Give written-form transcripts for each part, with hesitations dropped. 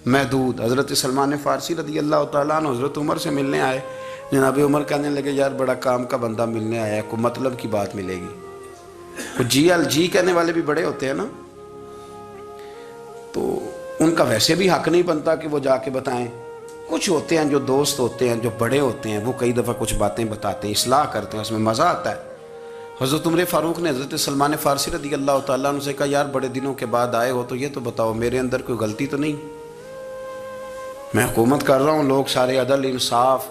محدود۔ حضرت سلمان فارسی رضی اللہ تعالیٰ عنہ حضرت عمر سے ملنے آئے، جناب عمر کہنے لگے یار بڑا کام کا بندہ ملنے آیا ہے، کوئی مطلب کی بات ملے گی۔ کچھ جی کہنے والے بھی بڑے ہوتے ہیں نا، تو ان کا ویسے بھی حق نہیں بنتا کہ وہ جا کے بتائیں۔ کچھ ہوتے ہیں جو دوست ہوتے ہیں، جو بڑے ہوتے ہیں، وہ کئی دفعہ کچھ باتیں بتاتے ہیں، اصلاح کرتے ہیں، اس میں مزہ آتا ہے۔ حضرت عمر فاروق نے حضرت سلمان فارسی رضی اللہ تعالیٰ عنہ سے کہا یار بڑے دنوں کے بعد آئے ہو تو یہ تو بتاؤ میرے اندر کوئی غلطی تو نہیں؟ میں حکومت کر رہا ہوں، لوگ سارے عدل انصاف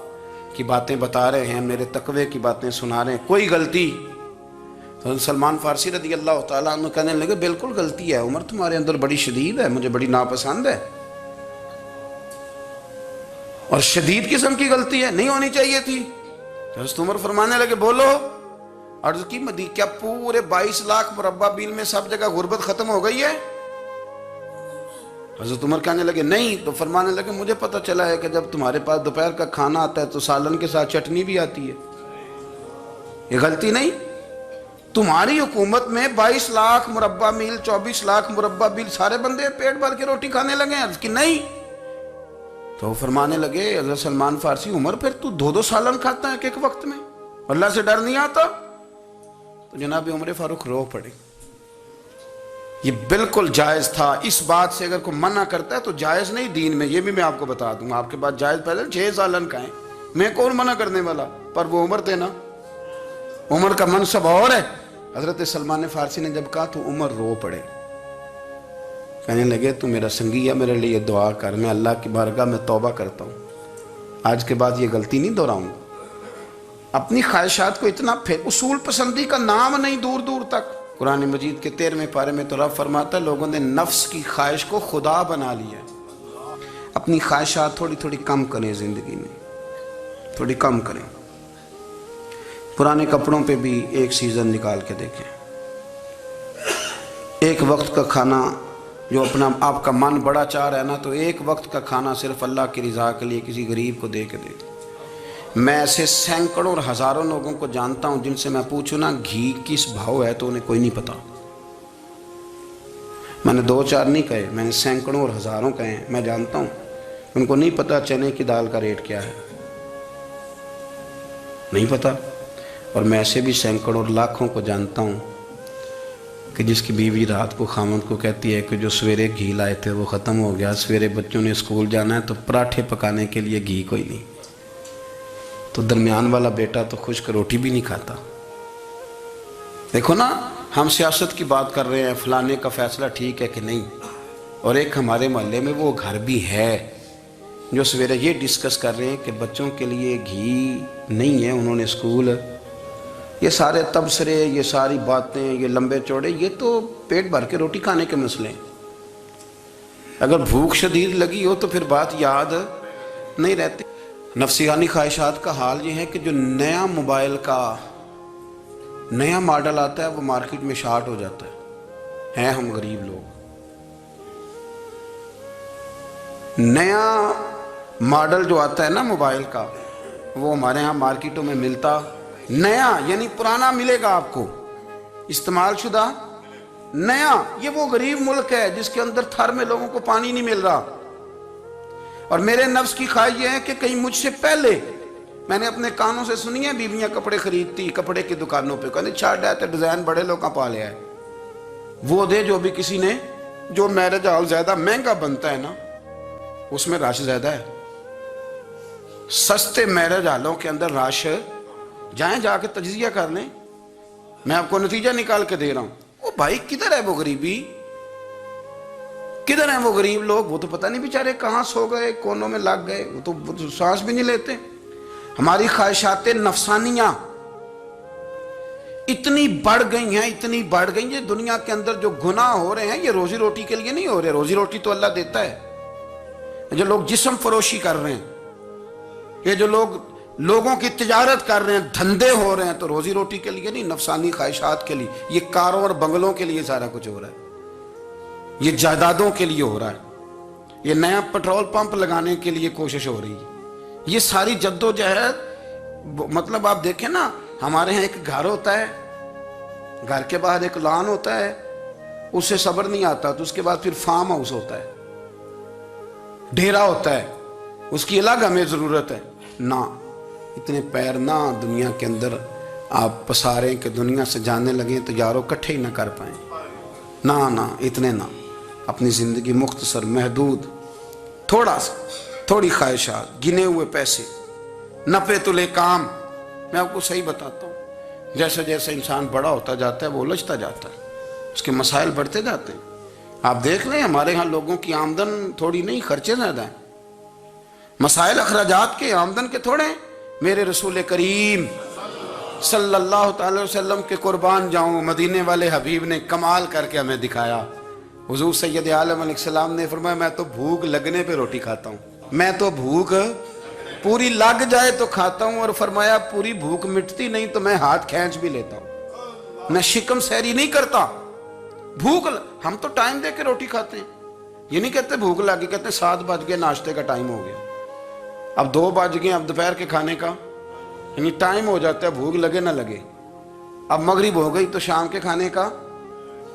کی باتیں بتا رہے ہیں، میرے تقوی کی باتیں سنا رہے ہیں، کوئی غلطی؟ حضرت سلمان فارسی رضی اللہ تعالیٰ عنہ کہنے لگے بالکل غلطی ہے عمر، تمہارے اندر بڑی شدید ہے، مجھے بڑی ناپسند ہے، اور شدید قسم کی غلطی ہے، نہیں ہونی چاہیے تھی۔ حضرت عمر فرمانے لگے بولو۔ عرض کی کیا پورے 22 لاکھ مربع میل میں سب جگہ غربت ختم ہو گئی ہے؟ حضرت عمر کہنے لگے نہیں، تو فرمانے لگے مجھے پتہ چلا ہے کہ جب تمہارے پاس دوپہر کا کھانا آتا ہے تو سالن کے ساتھ چٹنی بھی آتی ہے، یہ غلطی نہیں؟ تمہاری حکومت میں 22 لاکھ مربع میل 24 لاکھ مربع میل سارے بندے پیٹ بھر کے روٹی کھانے لگے ہیں؟ عرض کی نہیں۔ تو فرمانے لگے حضرت سلمان فارسی عمر پھر تو 2 سالن کھاتا ہے ایک وقت میں، اللہ سے ڈر نہیں آتا؟ تو جناب عمر فاروق رو پڑے۔ یہ بالکل جائز تھا، اس بات سے اگر کوئی منع کرتا ہے تو جائز نہیں دین میں، یہ بھی میں آپ کو بتا دوں گا، آپ کے پاس جائز پہلے 6 سالن کھائیں، میں کون منع کرنے والا؟ پر وہ عمر تھے نا، عمر کا منصب اور ہے۔ حضرت سلمان فارسی نے جب کہا تو عمر رو پڑے، کہنے لگے تو میرا سنگی ہے، میرے لیے دعا کر، میں اللہ کی بارگاہ میں توبہ کرتا ہوں، آج کے بعد یہ غلطی نہیں دہراؤں گا۔ اپنی خواہشات کو اتنا اصول پسندی کا نام نہیں دور دور تک۔ قرآن مجید کے 13ویں پارے میں تو رب فرماتا ہے لوگوں نے نفس کی خواہش کو خدا بنا لیا۔ اپنی خواہشات تھوڑی تھوڑی کم کریں، زندگی میں تھوڑی کم کریں۔ پرانے کپڑوں پہ بھی ایک سیزن نکال کے دیکھیں، ایک وقت کا کھانا جو اپنا آپ کا من بڑا چاہ رہا ہے نا، تو ایک وقت کا کھانا صرف اللہ کی رضا کے لیے کسی غریب کو دے کے دے۔ میں ایسے سینکڑوں اور ہزاروں لوگوں کو جانتا ہوں جن سے میں پوچھوں نا گھی کس بھاؤ ہے تو انہیں کوئی نہیں پتا۔ میں نے 2-4 نہیں کہے، میں نے سینکڑوں اور ہزاروں کہے ہیں، میں جانتا ہوں ان کو نہیں پتا چنے کی دال کا ریٹ کیا ہے، نہیں پتا۔ اور میں ایسے بھی سینکڑوں اور لاکھوں کو جانتا ہوں کہ جس کی بیوی رات کو خامند کو کہتی ہے کہ جو سویرے گھی لائے تھے وہ ختم ہو گیا، سویرے بچوں نے اسکول جانا ہے تو پراٹھے پکانے کے لیے گھی کوئی نہیں، تو درمیان والا بیٹا تو خشک روٹی بھی نہیں کھاتا۔ دیکھو نا، ہم سیاست کی بات کر رہے ہیں، فلانے کا فیصلہ ٹھیک ہے کہ نہیں، اور ایک ہمارے محلے میں وہ گھر بھی ہے جو سویرے یہ ڈسکس کر رہے ہیں کہ بچوں کے لیے گھی نہیں ہے، انہوں نے اسکول، یہ سارے تبصرے، یہ ساری باتیں، یہ لمبے چوڑے، یہ تو پیٹ بھر کے روٹی کھانے کے مسئلے ہیں۔ اگر بھوک شدید لگی ہو تو پھر بات یاد نہیں رہتی۔ نفسیانی خواہشات کا حال یہ ہے کہ جو نیا موبائل کا نیا ماڈل آتا ہے وہ مارکیٹ میں شارٹ ہو جاتا ہے، ہیں ہم غریب لوگ۔ نیا ماڈل جو آتا ہے نا موبائل کا، وہ ہمارے ہاں مارکیٹوں میں ملتا نیا، یعنی پرانا ملے گا آپ کو، استعمال شدہ نیا۔ یہ وہ غریب ملک ہے جس کے اندر تھر میں لوگوں کو پانی نہیں مل رہا۔ اور میرے نفس کی خواہش یہ ہے کہ کہیں مجھ سے پہلے، میں نے اپنے کانوں سے سنی ہے بیویاں کپڑے خریدتی کپڑے کی دکانوں پہ، کہنے چھاڑ ہے تو ڈیزائن بڑے لوگوں پا لیا ہے، وہ دے جو بھی کسی نے، جو میرج ہال زیادہ مہنگا بنتا ہے نا اس میں رش زیادہ ہے۔ سستے میرج ہالوں کے اندر رش، جائیں جا کے تجزیہ کر لیں، میں آپ کو نتیجہ نکال کے دے رہا ہوں۔ وہ بھائی کدھر ہے وہ غریبی، کدھر ہیں وہ غریب لوگ؟ وہ تو پتہ نہیں بیچارے کہاں سو گئے، کونوں میں لگ گئے، وہ تو سانس بھی نہیں لیتے۔ ہماری خواہشات نفسانیہ اتنی بڑھ گئی ہیں، اتنی بڑھ گئی ہیں، دنیا کے اندر جو گناہ ہو رہے ہیں یہ روزی روٹی کے لیے نہیں ہو رہے، روزی روٹی تو اللہ دیتا ہے۔ جو لوگ جسم فروشی کر رہے ہیں، یہ جو لوگ لوگوں کی تجارت کر رہے ہیں، دھندے ہو رہے ہیں، تو روزی روٹی کے لیے نہیں، نفسانی خواہشات کے لیے۔ یہ کاروں اور بنگلوں کے لیے سارا کچھ ہو رہا ہے، یہ جائیدادوں کے لیے ہو رہا ہے، یہ نیا پیٹرول پمپ لگانے کے لیے کوشش ہو رہی ہے۔ یہ ساری جد و جہد، مطلب آپ دیکھیں نا، ہمارے ہاں ایک گھر ہوتا ہے، گھر کے باہر ایک لان ہوتا ہے، اس سے صبر نہیں آتا تو اس کے بعد پھر فارم ہاؤس ہوتا ہے، ڈھیرا ہوتا ہے، اس کی الگ ہمیں ضرورت ہے. نہ اتنے پیر نہ دنیا کے اندر آپ پساریں کہ دنیا سے جانے لگیں تو یارو کٹھے ہی نہ کر پائیں. نہ اتنے نہ. اپنی زندگی مختصر، محدود، تھوڑا سا، تھوڑی خواہشات، گنے ہوئے پیسے، نپے تلے کام. میں آپ کو صحیح بتاتا ہوں، جیسے جیسے انسان بڑا ہوتا جاتا ہے وہ الجھتا جاتا ہے، اس کے مسائل بڑھتے جاتے ہیں. آپ دیکھ لیں ہمارے ہاں لوگوں کی آمدن تھوڑی نہیں، خرچے زیادہ ہیں. مسائل اخراجات کے، آمدن کے تھوڑے ہیں. میرے رسول کریم صلی اللہ تعالی وسلم کے قربان جاؤں، مدینے والے حبیب نے کمال کر کے ہمیں دکھایا. حضور سید عالم علیہ السلام نے فرمایا میں تو بھوک لگنے پہ روٹی کھاتا ہوں، میں تو بھوک پوری لگ جائے تو کھاتا ہوں. اور فرمایا پوری بھوک مٹتی نہیں تو میں ہاتھ کھینچ بھی لیتا ہوں، میں شکم سیری نہیں کرتا. بھوک ہم تو ٹائم دے کے روٹی کھاتے ہیں. یہ نہیں کہتے بھوک لگی، کہتے ہیں 7 بج گئے، ناشتے کا ٹائم ہو گیا، اب 2 بج گئے، اب دوپہر کے کھانے کا یعنی ٹائم ہو جاتا ہے، بھوک لگے نہ لگے. اب مغرب ہو گئی تو شام کے کھانے کا.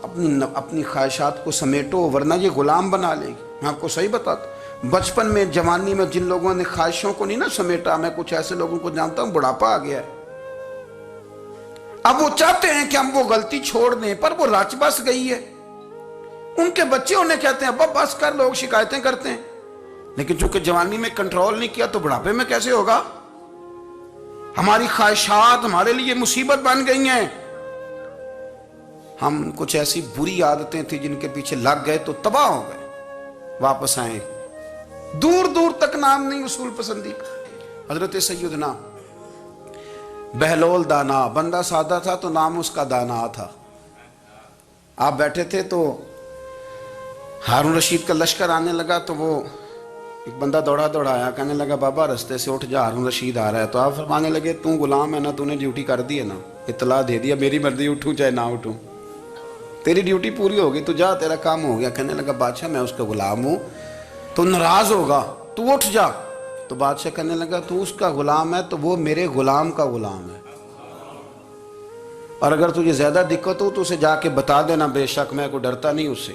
اپنی خواہشات کو سمیٹو ورنہ یہ غلام بنا لے گی. میں آپ کو صحیح بتاتا ہوں، بچپن میں جوانی میں جن لوگوں نے خواہشوں کو نہیں نہ سمیٹا، میں کچھ ایسے لوگوں کو جانتا ہوں بڑھاپا آ گیا ہے. اب وہ چاہتے ہیں کہ ہم وہ غلطی چھوڑ دیں پر وہ رچ بس گئی ہے. ان کے بچے انہیں کہتے ہیں ابا بس کر، لوگ شکایتیں کرتے ہیں. لیکن چونکہ جوانی میں کنٹرول نہیں کیا تو بڑھاپے میں کیسے ہوگا؟ ہماری خواہشات ہمارے لیے مصیبت بن گئی ہیں. ہم کچھ ایسی بری عادتیں تھیں جن کے پیچھے لگ گئے تو تباہ ہو گئے. واپس آئیں، دور دور تک نام نہیں اصول پسندی. حضرت سیدنا بہلول دانا، بندہ سادہ تھا تو نام اس کا دانا تھا. آپ بیٹھے تھے تو ہارون رشید کا لشکر آنے لگا تو وہ ایک بندہ دوڑا آیا، کہنے لگا بابا رستے سے اٹھ جا، ہارون رشید آ رہا ہے. تو آپ فرمانے لگے تو غلام ہے نا، تو نے ڈیوٹی کر دی ہے نا، اطلاع دے دیا، میری مرضی اٹھوں چاہے نہ اٹھوں، تیری ڈیوٹی پوری ہوگی، تو جا، تیرا کام ہو گیا. کہنے لگا بادشاہ میں اس کا غلام ہوں، تو ناراض ہوگا، تو اٹھ جا. تو بادشاہ کہنے لگا تو اس کا غلام ہے تو وہ میرے غلام کا غلام ہے، اور اگر تجھے زیادہ دقت ہو تو اسے جا کے بتا دینا، بے شک میں کوئی ڈرتا نہیں اس سے.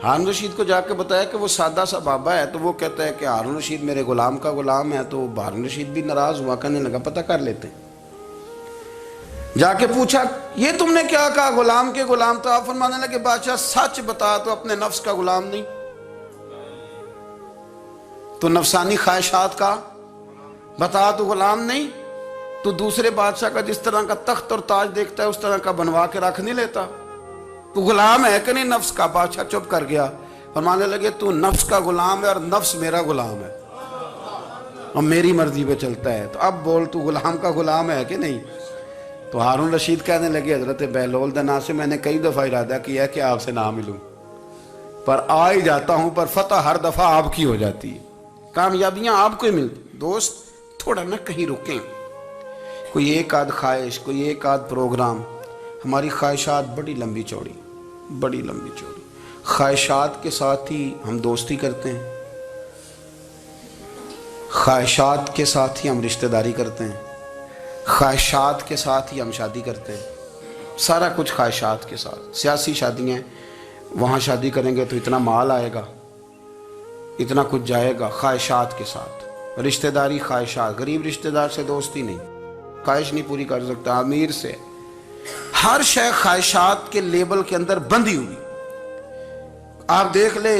ہارون رشید کو جا کے بتایا کہ وہ سادہ سا بابا ہے، تو وہ کہتا ہے کہ ہارون رشید میرے غلام کا غلام ہے. تو ہارون رشید بھی ناراض ہوا، کہنے لگا پتہ کر لیتے. جا کے پوچھا یہ تم نے کیا کہا، غلام کے غلام؟ تو آپ فرمانے لگے بادشاہ سچ بتا تو اپنے نفس کا غلام نہیں تو نفسانی خواہشات کا بتا تو غلام نہیں، تو دوسرے بادشاہ کا جس طرح کا تخت اور تاج دیکھتا ہے اس طرح کا بنوا کے رکھ نہیں لیتا، تو غلام ہے کہ نہیں نفس کا؟ بادشاہ چپ کر گیا. فرمانے لگے تو نفس کا غلام ہے اور نفس میرا غلام ہے اور میری مرضی پہ چلتا ہے، تو اب بول تو غلام کا غلام ہے کہ نہیں؟ تو ہارون رشید کہنے لگے حضرت بہلول دانا سے میں نے کئی دفعہ ارادہ کیا ہے کہ آپ سے نہ ملوں، پر آ ہی جاتا ہوں، پر فتح ہر دفعہ آپ کی ہو جاتی ہے، کامیابیاں آپ کو ہی ملتی. دوست تھوڑا نہ کہیں رکیں، کوئی ایک آدھ خواہش، کوئی ایک آدھ پروگرام. ہماری خواہشات بڑی لمبی چوڑی، بڑی لمبی چوڑی. خواہشات کے ساتھ ہی ہم دوستی کرتے ہیں، خواہشات کے ساتھ ہی ہم رشتہ داری کرتے ہیں، خواہشات کے ساتھ ہی ہم شادی کرتے ہیں. سارا کچھ خواہشات کے ساتھ. سیاسی شادیاں، وہاں شادی کریں گے تو اتنا مال آئے گا، اتنا کچھ جائے گا، خواہشات کے ساتھ. رشتہ داری خواہشات. غریب رشتہ دار سے دوستی نہیں، خواہش نہیں پوری کر سکتا. امیر سے ہر شے خواہشات کے لیبل کے اندر بندھی ہوئی. آپ دیکھ لے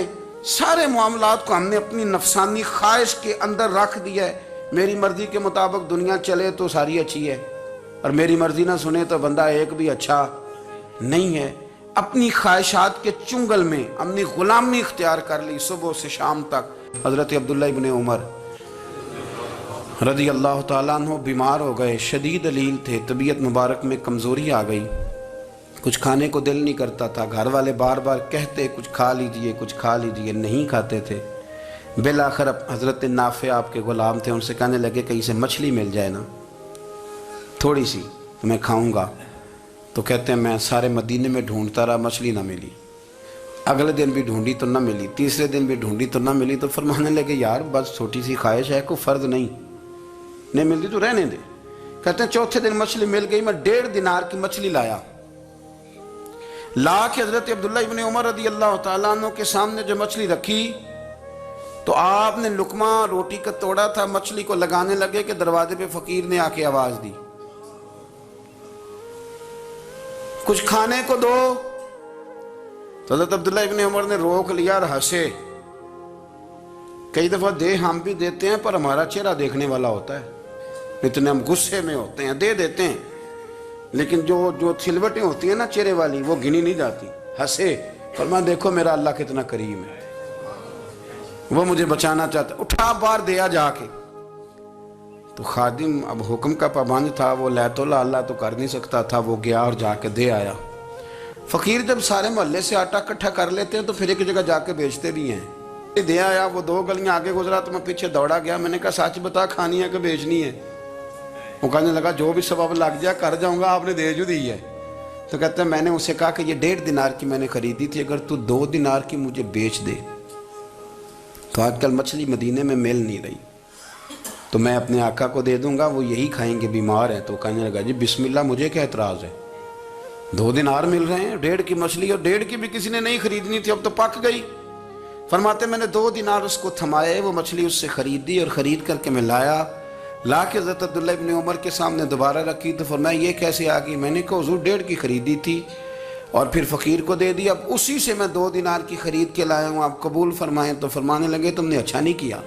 سارے معاملات کو ہم نے اپنی نفسانی خواہش کے اندر رکھ دیا ہے. میری مرضی کے مطابق دنیا چلے تو ساری اچھی ہے، اور میری مرضی نہ سنے تو بندہ ایک بھی اچھا نہیں ہے. اپنی خواہشات کے چنگل میں ہم نے غلامی اختیار کر لی صبح سے شام تک. حضرت عبداللہ ابن عمر رضی اللہ تعالیٰ عنہ بیمار ہو گئے، شدید علیل تھے، طبیعت مبارک میں کمزوری آ گئی، کچھ کھانے کو دل نہیں کرتا تھا. گھر والے بار بار کہتے کچھ کھا لیجئے، کچھ کھا لیجئے، نہیں کھاتے تھے. بالآخر حضرت نافع آپ کے غلام تھے، ان سے کہنے لگے کہیں سے مچھلی مل جائے نا تھوڑی سی تو میں کھاؤں گا. تو کہتے ہیں میں سارے مدینے میں ڈھونڈتا رہا، مچھلی نہ ملی. اگلے دن بھی ڈھونڈی تو نہ ملی، تیسرے دن بھی ڈھونڈی تو نہ ملی. تو فرمانے لگے یار بس چھوٹی سی خواہش ہے، کوئی فرض نہیں ملتی تو رہنے دے. کہتے ہیں چوتھے دن مچھلی مل گئی، میں 1.5 دینار کی مچھلی لا کے حضرت عبداللہ ابن عمر رضی اللہ تعالیٰ عنہ کے سامنے جو مچھلی رکھی تو آپ نے لقمہ روٹی کا توڑا تھا، مچھلی کو لگانے لگے کہ دروازے پہ فقیر نے آ کے آواز دی، کچھ کھانے کو دو۔ تو حضرت عبداللہ ابن عمر نے روک لیا اور ہنسے۔ کئی دفعہ دے ہم بھی دیتے ہیں پر ہمارا چہرہ دیکھنے والا ہوتا ہے، اتنے ہم غصے میں ہوتے ہیں، دے دیتے ہیں، لیکن جو چھلوٹیں ہوتی ہیں نا چہرے والی وہ گنی نہیں جاتی۔ ہنسے، فرمایا دیکھو میرا اللہ کتنا کریم ہے، وہ مجھے بچانا چاہتا ہے، اٹھا بار دیا جا کے۔ تو خادم اب حکم کا پابند تھا، وہ لیت اللہ تو کر نہیں سکتا تھا، وہ گیا اور جا کے دے آیا۔ فقیر جب سارے محلے سے آٹا اکٹھا کر لیتے ہیں تو پھر ایک جگہ جا کے بیچتے بھی ہیں۔ دے آیا، وہ 2 گلیاں آگے گزرا تو میں پیچھے دوڑا گیا، میں نے کہا سچ بتا کھانی ہے کہ بیچنی ہے؟ وہ کہنے لگا جو بھی سبب لگ جائے کر جاؤں گا، آپ نے دے جو دی ہے۔ تو کہتے ہیں میں نے اسے کہا کہ یہ 1.5 دینار کی میں نے خریدی تھی، اگر تو 2 دینار کی مجھے بیچ دے تو آج کل مچھلی مدینے میں مل نہیں رہی، تو میں اپنے آقا کو دے دوں گا، وہ یہی کھائیں گے، بیمار ہیں۔ تو کہنے لگا جی بسم اللہ، مجھے کیا اعتراض ہے، 2 دینار مل رہے ہیں، 1.5 کی مچھلی، اور 1.5 کی بھی کسی نے نہیں خریدنی تھی، اب تو پک گئی۔ فرماتے میں نے 2 دینار اس کو تھمائے، وہ مچھلی اس سے خریدی اور خرید کر کے میں لا کے حضرت عبداللہ ابن عمر کے سامنے دوبارہ رکھی۔ تو فرمایا یہ کیسے آ گئی؟ میں نے کہا حضور 1.5 کی خریدی تھی اور پھر فقیر کو دے دی، اب اسی سے میں 2 دینار کی خرید کے لایا ہوں، آپ قبول فرمائیں۔ تو فرمانے لگے تم نے اچھا نہیں کیا،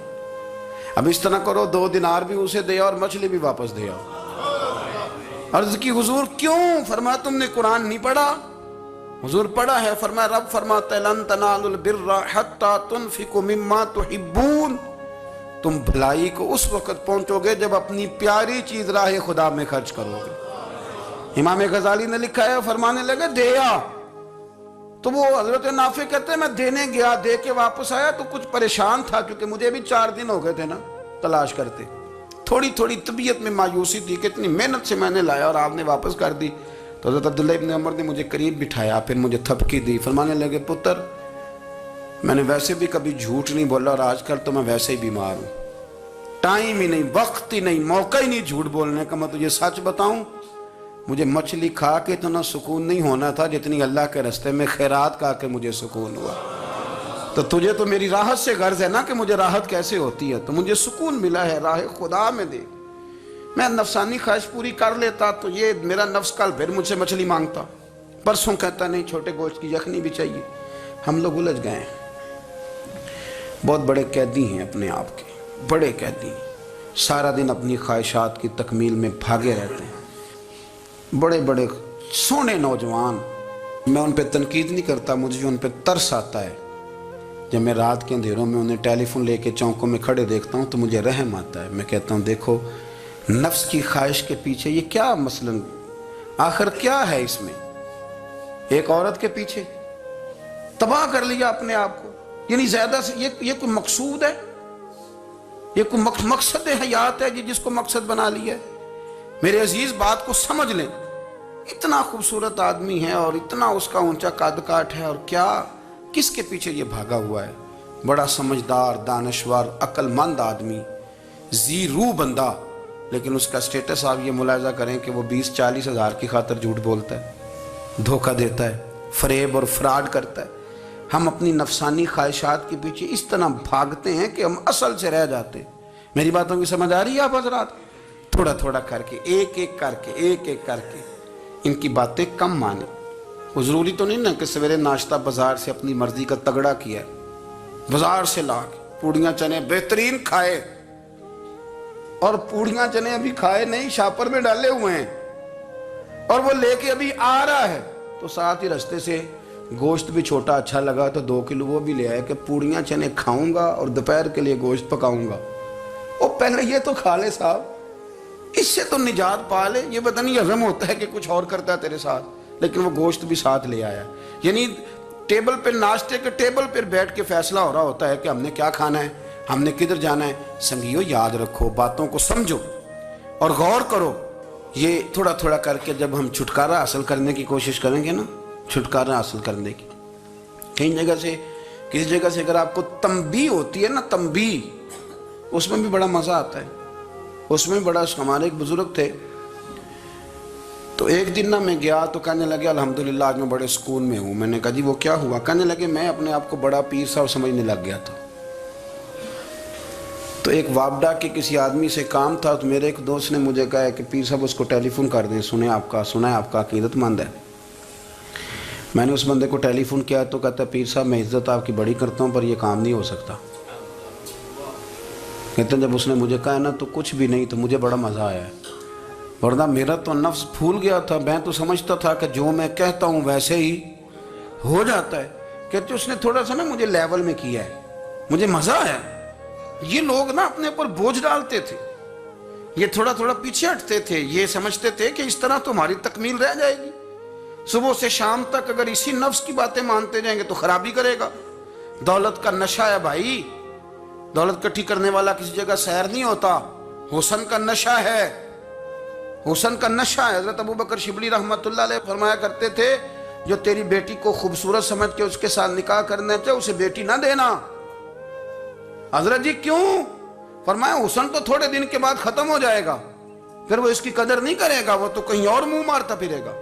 اب اس طرح کرو 2 دینار بھی اسے دیا اور مچھلی بھی واپس دیا۔ عرض کی حضور کیوں؟ فرمایا تم نے قرآن نہیں پڑھا؟ حضور پڑھا ہے۔ فرمایا رب فرماتا ہے لن تنالوا البر حتی تنفقوا مما تحبون، تم بھلائی کو اس وقت پہنچو گے جب اپنی پیاری چیز راہ خدا میں خرچ کرو گے۔ امام غزالی نے لکھا ہے، فرمانے لگے دیا، تو وہ حضرت نافع کہتے ہیں میں دینے گیا، دے کے واپس آیا تو کچھ پریشان تھا کیونکہ مجھے بھی 4 دن ہو گئے تھے نا تلاش کرتے، تھوڑی طبیعت میں مایوسی تھی کہ اتنی محنت سے میں نے لایا اور آپ نے واپس کر دی۔ تو حضرت عبداللہ ابن عمر نے مجھے قریب بٹھایا، پھر مجھے تھپکی دی، فرمانے لگے پتر میں نے ویسے بھی کبھی جھوٹ نہیں بولا اور آج کل تو میں ویسے ہی بیمار ہوں، ٹائم ہی نہیں، وقت ہی نہیں، موقع ہی نہیں جھوٹ بولنے کا۔ میں تجھے سچ بتاؤں، مجھے مچھلی کھا کے اتنا سکون نہیں ہونا تھا جتنی اللہ کے راستے میں خیرات کھا کے مجھے سکون ہوا۔ تو تجھے تو میری راحت سے غرض ہے نا کہ مجھے راحت کیسے ہوتی ہے، تو مجھے سکون ملا ہے راہ خدا میں دے، میں نفسانی خواہش پوری کر لیتا تو یہ میرا نفس کل پھر مجھ سے مچھلی مانگتا، پرسوں کہتا نہیں چھوٹے گوشت کی یخنی بھی چاہیے۔ ہم لوگ الجھ گئے ہیں، بہت بڑے قیدی ہیں اپنے آپ کے، بڑے قیدی ہیں، سارا دن اپنی خواہشات کی تکمیل میں بھاگے رہتے ہیں، بڑے بڑے سونے نوجوان۔ میں ان پہ تنقید نہیں کرتا، مجھے ان پہ ترس آتا ہے، جب میں رات کے اندھیروں میں انہیں ٹیلی فون لے کے چوکوں میں کھڑے دیکھتا ہوں تو مجھے رحم آتا ہے۔ میں کہتا ہوں دیکھو نفس کی خواہش کے پیچھے یہ کیا مثلاً آخر کیا ہے اس میں، ایک عورت کے پیچھے تباہ کر لیا اپنے آپ کو، یعنی زیادہ سے یہ کوئی مقصود ہے، یہ کوئی مقصد حیات ہے جس کو مقصد بنا لیا ہے؟ میرے عزیز بات کو سمجھ لیں، اتنا خوبصورت آدمی ہے اور اتنا اس کا اونچا قد کاٹ ہے، اور کیا کس کے پیچھے یہ بھاگا ہوا ہے؟ بڑا سمجھدار، دانشور، عقل مند آدمی، ذی روح بندہ، لیکن اس کا سٹیٹس آپ یہ ملاحظہ کریں کہ وہ 20-40 ہزار کی خاطر جھوٹ بولتا ہے، دھوکہ دیتا ہے، فریب اور فراڈ کرتا ہے۔ ہم اپنی نفسانی خواہشات کے پیچھے اس طرح بھاگتے ہیں کہ ہم اصل سے رہ جاتے ہیں۔ میری باتوں کی سمجھ آ رہی ہے آپ حضرات؟ تھوڑا تھوڑا کر کے، ایک ایک کر کے ان کی باتیں کم مانیں۔ وہ ضروری تو نہیں نا کہ سویرے ناشتہ بازار سے اپنی مرضی کا تگڑا کیا ہے، بازار سے لا کے پوڑیاں چنے بہترین کھائے، اور پوڑیاں چنے ابھی کھائے نہیں، شاپر میں ڈالے ہوئے ہیں، اور وہ لے کے ابھی آ رہا ہے، تو ساتھ ہی رستے سے گوشت بھی چھوٹا اچھا لگا تو 2 کلو وہ بھی لے آئے کہ پوڑیاں چنے کھاؤں گا اور دوپہر کے لیے گوشت پکاؤں گا۔ وہ پہلے یہ تو کھا لے صاحب، اس سے تو نجات پا لے۔ یہ پتہ نہیں ہضم ہوتا ہے کہ کچھ اور کرتا ہے تیرے ساتھ، لیکن وہ گوشت بھی ساتھ لے آیا، یعنی ٹیبل پہ، ناشتے کے ٹیبل پر بیٹھ کے فیصلہ ہو رہا ہوتا ہے کہ ہم نے کیا کھانا ہے، ہم نے کدھر جانا ہے۔ سنگیو یاد رکھو، باتوں کو سمجھو اور غور کرو۔ یہ تھوڑا تھوڑا کر کے جب ہم چھٹکارا حاصل کرنے کی کوشش کریں گے نا، چھٹکارا حاصل کرنے کی، کہیں جگہ سے، کسی جگہ سے اگر آپ کو تنبیہ ہوتی ہے نا، تنبیہ، اس میں بھی بڑا مزہ آتا ہے، اس میں بڑا۔ ہمارے ایک بزرگ تھے، تو ایک دن نہ میں گیا تو کہنے لگے الحمدللہ آج میں بڑے سکون میں ہوں۔ میں نے کہا جی وہ کیا ہوا؟ کہنے لگے میں اپنے آپ کو بڑا پیر صاحب سمجھنے لگ گیا تھا، تو ایک وابڈا کے کسی آدمی سے کام تھا، تو میرے ایک دوست نے مجھے کہا کہ پیر صاحب اس کو ٹیلی فون کر دیں، سنا ہے آپ کا عقیدت مند ہے۔ میں نے اس بندے کو ٹیلی فون کیا تو کہتا ہے پیر صاحب میں عزت آپ کی بڑی کرتا ہوں پر یہ کام نہیں ہو سکتا۔ کہتے ہیں جب اس نے مجھے کہا نا تو کچھ بھی نہیں، تو مجھے بڑا مزہ آیا ہے، ورنہ میرا تو نفس پھول گیا تھا، میں تو سمجھتا تھا کہ جو میں کہتا ہوں ویسے ہی ہو جاتا ہے۔ کہتے اس نے تھوڑا سا نا مجھے لیول میں کیا ہے، مجھے مزہ آیا۔ یہ لوگ نا اپنے اوپر بوجھ ڈالتے تھے، یہ تھوڑا تھوڑا پیچھے ہٹتے تھے، یہ سمجھتے تھے کہ اس طرح تمہاری تکمیل رہ جائے گی، صبح سے شام تک اگر اسی نفس کی باتیں مانتے جائیں گے تو خرابی کرے گا۔ دولت کا نشہ ہے بھائی، دولت کٹھی کرنے والا کسی جگہ سیر نہیں ہوتا، حسن کا نشہ ہے، حسن کا نشہ ہے۔ حضرت ابوبکر شبلی رحمۃ اللہ علیہ فرمایا کرتے تھے جو تیری بیٹی کو خوبصورت سمجھ کے اس کے ساتھ نکاح کرنا چاہے اسے بیٹی نہ دینا۔ حضرت جی کیوں؟ فرمایا حسن تو تھوڑے دن کے بعد ختم ہو جائے گا، پھر وہ اس کی قدر نہیں کرے گا، وہ تو کہیں اور منہ مارتا پھرے گا۔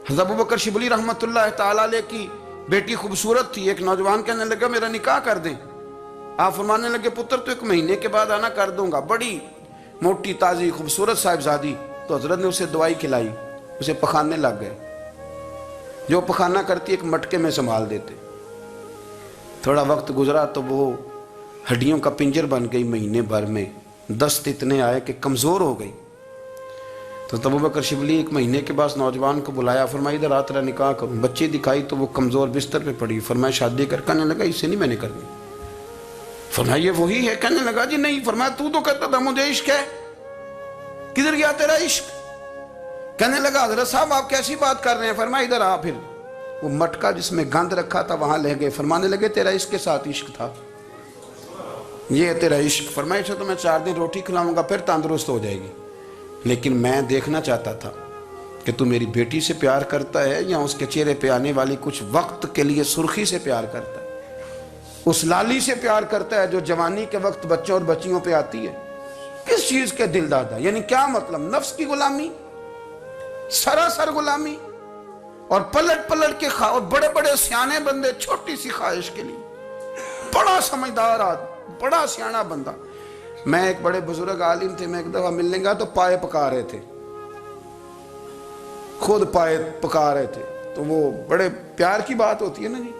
حضرت ابوبکر شبلی رحمۃ اللہ تعالیٰ علیہ کی بیٹی خوبصورت تھی، ایک نوجوان کہنے لگا میرا نکاح کر دیں۔ آپ فرمانے لگے پتر تو 1 مہینے کے بعد آنا، کر دوں گا، بڑی موٹی تازی خوبصورت صاحبزادی۔ تو حضرت نے اسے دوائی کھلائی، اسے پخانے لگ گئے، جو پخانہ کرتی ایک مٹکے میں سنبھال دیتے۔ تھوڑا وقت گزرا تو وہ ہڈیوں کا پنجر بن گئی، مہینے بھر میں دست اتنے آئے کہ کمزور ہو گئی۔ تو ابوبکر شبلی 1 مہینے کے بعد نوجوان کو بلایا، فرمایا ادھر آ تیرا نکاح کروں۔ بچی دکھائی تو وہ کمزور بستر پہ پڑی، فرمایا شادی کر، کہنے لگا اس سے نہیں میں نے کرنی۔ فرمایا یہ وہی ہے؟ کہنے لگا جی نہیں۔ فرمایا تو کہتا تھا مجھے عشق ہے، کدھر گیا تیرا عشق؟ کہنے لگا حضرت صاحب آپ کیسی بات کر رہے ہیں؟ فرمایا ادھر آ۔ پھر وہ مٹکا جس میں گند رکھا تھا وہاں لے گئے، فرمانے لگے تیرا اس کے ساتھ عشق تھا، یہ ہے تیرا عشق۔ فرمایا اچھا تو میں 4 دن روٹی کھلاؤں گا پھر تندرست ہو جائے گی، لیکن میں دیکھنا چاہتا تھا کہ تو میری بیٹی سے پیار کرتا ہے یا اس کے چہرے پہ آنے والی کچھ وقت کے لیے سرخی سے پیار کرتا ہے، اس لالی سے پیار کرتا ہے جو جوانی کے وقت بچوں اور بچیوں پہ آتی ہے۔ کس چیز کے دل دادا؟ یعنی کیا مطلب؟ نفس کی غلامی، سراسر غلامی، اور پلٹ پلٹ کے اور بڑے بڑے سیانے بندے چھوٹی سی خواہش کے لیے، بڑا سمجھدار آدمی، بڑا سیانا بندہ۔ میں ایک بڑے بزرگ عالم تھے، میں ایک دفعہ ملنے گا تو پائے پکا رہے تھے، خود پائے پکا رہے تھے، تو وہ بڑے پیار کی بات ہوتی ہے نا جی،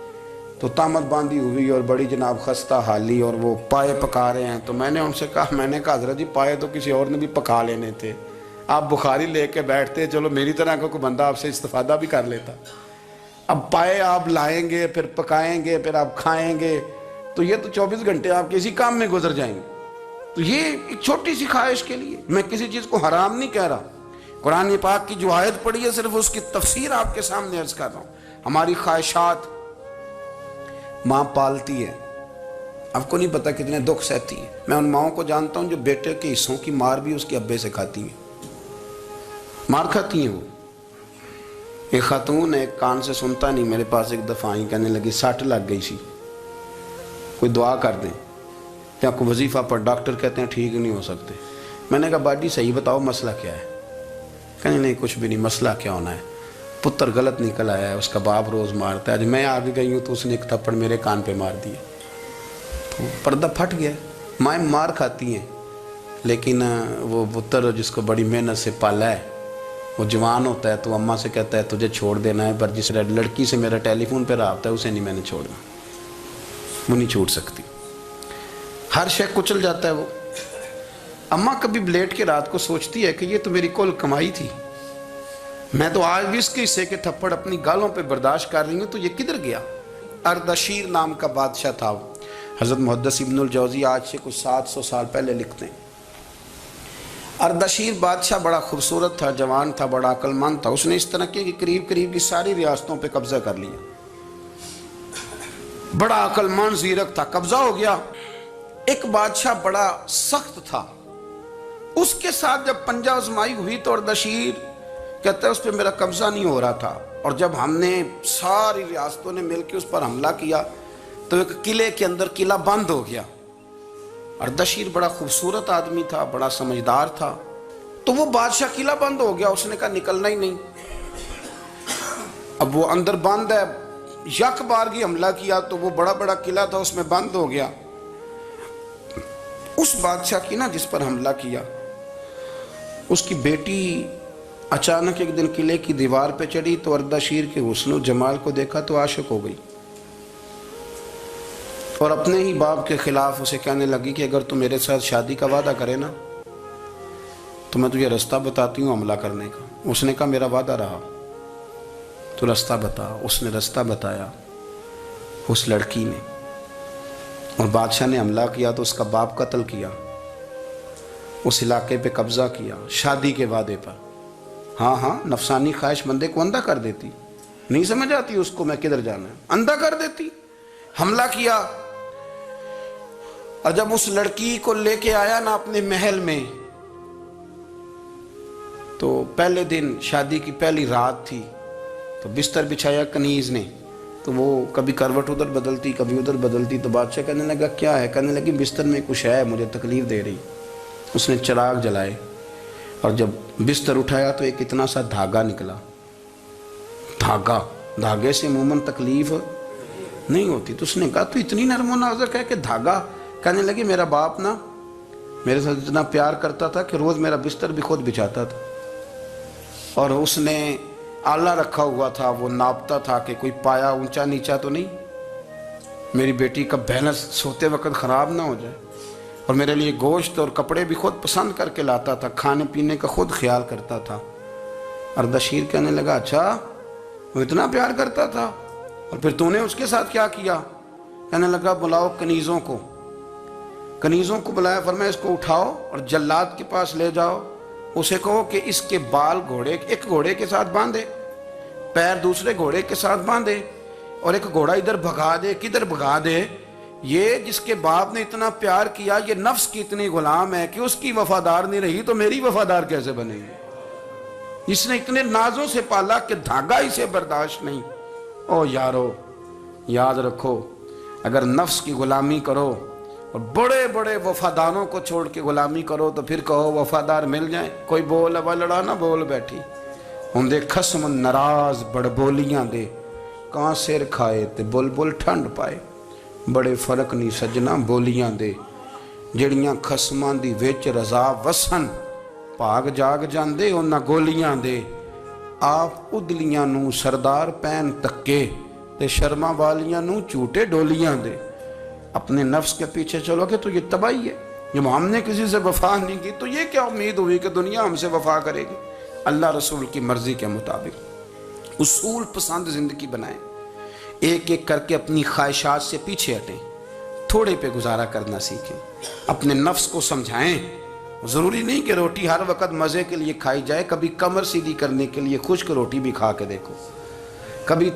تو تامت باندھی ہوئی اور بڑی جناب خستہ حالی، اور وہ پائے پکا رہے ہیں۔ تو میں نے ان سے کہا، میں نے کہا حضرت جی پائے تو کسی اور نے بھی پکا لینے تھے، آپ بخاری لے کے بیٹھتے، چلو میری طرح کا کوئی بندہ آپ سے استفادہ بھی کر لیتا۔ اب پائے آپ لائیں گے، پھر پکائیں گے، پھر آپ کھائیں گے، تو یہ تو 24 گھنٹے آپ کسی کام میں گزر جائیں گے۔ تو یہ ایک چھوٹی سی خواہش کے لیے، میں کسی چیز کو حرام نہیں کہہ رہا، قرآن پاک کی جو آیت پڑھی ہے صرف اس کی تفسیر آپ کے سامنے عرض کر رہا ہوں۔ ہماری خواہشات ماں پالتی ہے، آپ کو نہیں پتا کتنے دکھ سہتی ہے۔ میں ان ماؤں کو جانتا ہوں جو بیٹے کے حصوں کی مار بھی اس کے ابے سے کھاتی ہیں، مار کھاتی ہیں وہ۔ ایک خاتون ہے، ایک کان سے سنتا نہیں، میرے پاس ایک دفعہ آئی، کہنے لگی 60 لگ گئی سی، کوئی دعا کر دیں یا کوئی وظیفہ پر، ڈاکٹر کہتے ہیں ٹھیک نہیں ہو سکتے۔ میں نے کہا باجی صحیح بتاؤ مسئلہ کیا ہے؟ کہنے نہیں کچھ بھی نہیں، مسئلہ کیا ہونا ہے، پتر غلط نکل آیا ہے، اس کا باپ روز مارتا ہے، آج میں آگے گئی ہوں تو اس نے ایک تھپڑ میرے کان پہ مار دیا، تو پردہ پھٹ گیا۔ مائیں مار کھاتی ہیں، لیکن وہ پتر جس کو بڑی محنت سے پالا ہے، وہ جوان ہوتا ہے تو اماں سے کہتا ہے تجھے چھوڑ دینا ہے، پر جس لڑکی سے میرا ٹیلی فون پہ رابطہ ہے اسے نہیں میں نے چھوڑنا، وہ نہیں چھوٹ سکتی، ہر شے کچل جاتا ہے وہ۔ اماں کبھی بلیٹ کے رات کو سوچتی ہے کہ یہ تو میری کل کمائی تھی، میں تو آج بھی اس کے حصے کے تھپڑ اپنی گالوں پہ برداشت کر رہی ہوں، تو یہ کدھر گیا؟ اردشیر نام کا بادشاہ تھا، حضرت محدث ابن الجوزی آج سے کچھ 700 سال پہلے لکھتے ہیں۔ اردشیر بادشاہ بڑا خوبصورت تھا، جوان تھا، بڑا عقل مند تھا، اس نے اس طرح کی قریب قریب کی ساری ریاستوں پہ قبضہ کر لیا، بڑا عقل مند زیرک تھا، قبضہ ہو گیا۔ ایک بادشاہ بڑا سخت تھا، اس کے ساتھ جب پنجہ آزمائی ہوئی تو اردشیر کہتا ہے اس پہ میرا قبضہ نہیں ہو رہا تھا، اور جب ہم نے ساری ریاستوں نے مل کے اس پر حملہ کیا تو ایک قلعے کے اندر قلعہ بند ہو گیا۔ اردشیر بڑا خوبصورت آدمی تھا، بڑا سمجھدار تھا، تو وہ بادشاہ قلعہ بند ہو گیا، اس نے کہا نکلنا ہی نہیں۔ اب وہ اندر بند ہے، یک بارگی حملہ کیا تو وہ بڑا بڑا قلعہ تھا اس میں بند ہو گیا۔ اس بادشاہ کی نا جس پر حملہ کیا، اس کی بیٹی اچانک ایک دن قلعے کی دیوار پہ چڑھی تو اردشیر کے حسن و جمال کو دیکھا تو عاشق ہو گئی، اور اپنے ہی باپ کے خلاف اسے کہنے لگی کہ اگر تو میرے ساتھ شادی کا وعدہ کرے نا تو میں تجھے رستہ بتاتی ہوں حملہ کرنے کا۔ اس نے کہا میرا وعدہ رہا، تو رستہ بتا۔ اس نے رستہ بتایا اس لڑکی نے، اور بادشاہ نے حملہ کیا تو اس کا باپ قتل کیا، اس علاقے پہ قبضہ کیا شادی کے وعدے پر۔ ہاں نفسانی خواہش بندے کو اندھا کر دیتی، نہیں سمجھ آتی اس کو میں کدھر جانا ہے، اندھا کر دیتی۔ حملہ کیا، اور جب اس لڑکی کو لے کے آیا نا اپنے محل میں، تو پہلے دن شادی کی پہلی رات تھی، تو بستر بچھایا کنیز نے، تو وہ کبھی کروٹ ادھر بدلتی کبھی ادھر بدلتی، تو بادشاہ کہنے لگا کیا ہے؟ کہنے لگی بستر میں کچھ ہے، مجھے تکلیف دے رہی۔ اس نے چراغ جلائے اور جب بستر اٹھایا تو ایک اتنا سا دھاگا نکلا۔ دھاگے سے عموماً تکلیف نہیں ہوتی، تو اس نے کہا تو اتنی نرم و نازک ہے کہ دھاگا؟ کہنے لگی میرا باپ نا میرے ساتھ اتنا پیار کرتا تھا کہ روز میرا بستر بھی خود بچھاتا تھا، اور اس نے آلہ رکھا ہوا تھا، وہ ناپتا تھا کہ کوئی پایا اونچا نیچا تو نہیں، میری بیٹی کا بیلنس سوتے وقت خراب نہ ہو جائے، اور میرے لیے گوشت اور کپڑے بھی خود پسند کر کے لاتا تھا، کھانے پینے کا خود خیال کرتا تھا۔ اردشیر کہنے لگا اچھا وہ اتنا پیار کرتا تھا، اور پھر تو نے اس کے ساتھ کیا کیا؟ کہنے لگا بلاؤ کنیزوں کو بلایا، فرمایا اس کو اٹھاؤ اور جلاد کے پاس لے جاؤ، اسے کہو کہ اس کے بال ایک گھوڑے کے ساتھ باندھے، پیر دوسرے گھوڑے کے ساتھ باندھے، اور ایک گھوڑا ادھر بھگا دے، کدھر بھگا دے۔ یہ جس کے باپ نے اتنا پیار کیا، یہ نفس کی اتنی غلام ہے کہ اس کی وفادار نہیں رہی تو میری وفادار کیسے بنے گی؟ اس نے اتنے نازوں سے پالا کہ دھاگا اسے برداشت نہیں۔ او یارو یاد رکھو، اگر نفس کی غلامی کرو اور بڑے بڑے وفاداروں کو چھوڑ کے غلامی کرو تو پھر کہو وفادار مل جائیں، کوئی بول ابا لڑا نہ بول بیٹھی ہوندے خصم ناراض بڑ بولیاں دے، کہاں سر کھائے تے بلبل ٹھنڈ پائے، بڑے فرق نہیں سجنا بولیاں دے، جڑیاں خصماں دی وچ رضا وسن، پاگ جاگ جاندے انہاں گولیاں دے، آپ ادلیاں نو سردار پین تکے تے شرما والیاں نو چوٹے ڈولیاں دے۔ اپنے نفس کے پیچھے چلو گے تو یہ تباہی ہے۔ جب ہم نے کسی سے وفا نہیں کی تو یہ کیا امید ہوئی کہ دنیا ہم سے وفا کرے گی؟ اللہ رسول کی مرضی کے مطابق اصول پسند زندگی بنائیں، ایک ایک کر کے اپنی خواہشات سے پیچھے ہٹیں، تھوڑے پہ گزارا کرنا سیکھیں، اپنے نفس کو سمجھائیں۔ ضروری نہیں کہ روٹی ہر وقت مزے کے لیے کھائی جائے، کبھی کمر سیدھی کرنے کے لیے خشک روٹی بھی کھا کے دیکھو،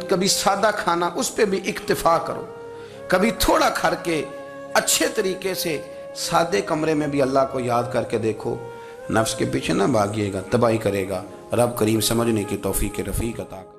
کبھی سادہ کھانا اس پہ بھی اکتفا کرو، کبھی تھوڑا کھر کے اچھے طریقے سے سادے کمرے میں بھی اللہ کو یاد کر کے دیکھو۔ نفس کے پیچھے نہ بھاگیے گا، تباہی کرے گا۔ رب کریم سمجھنے کی توفیق رفیق عطا کرے۔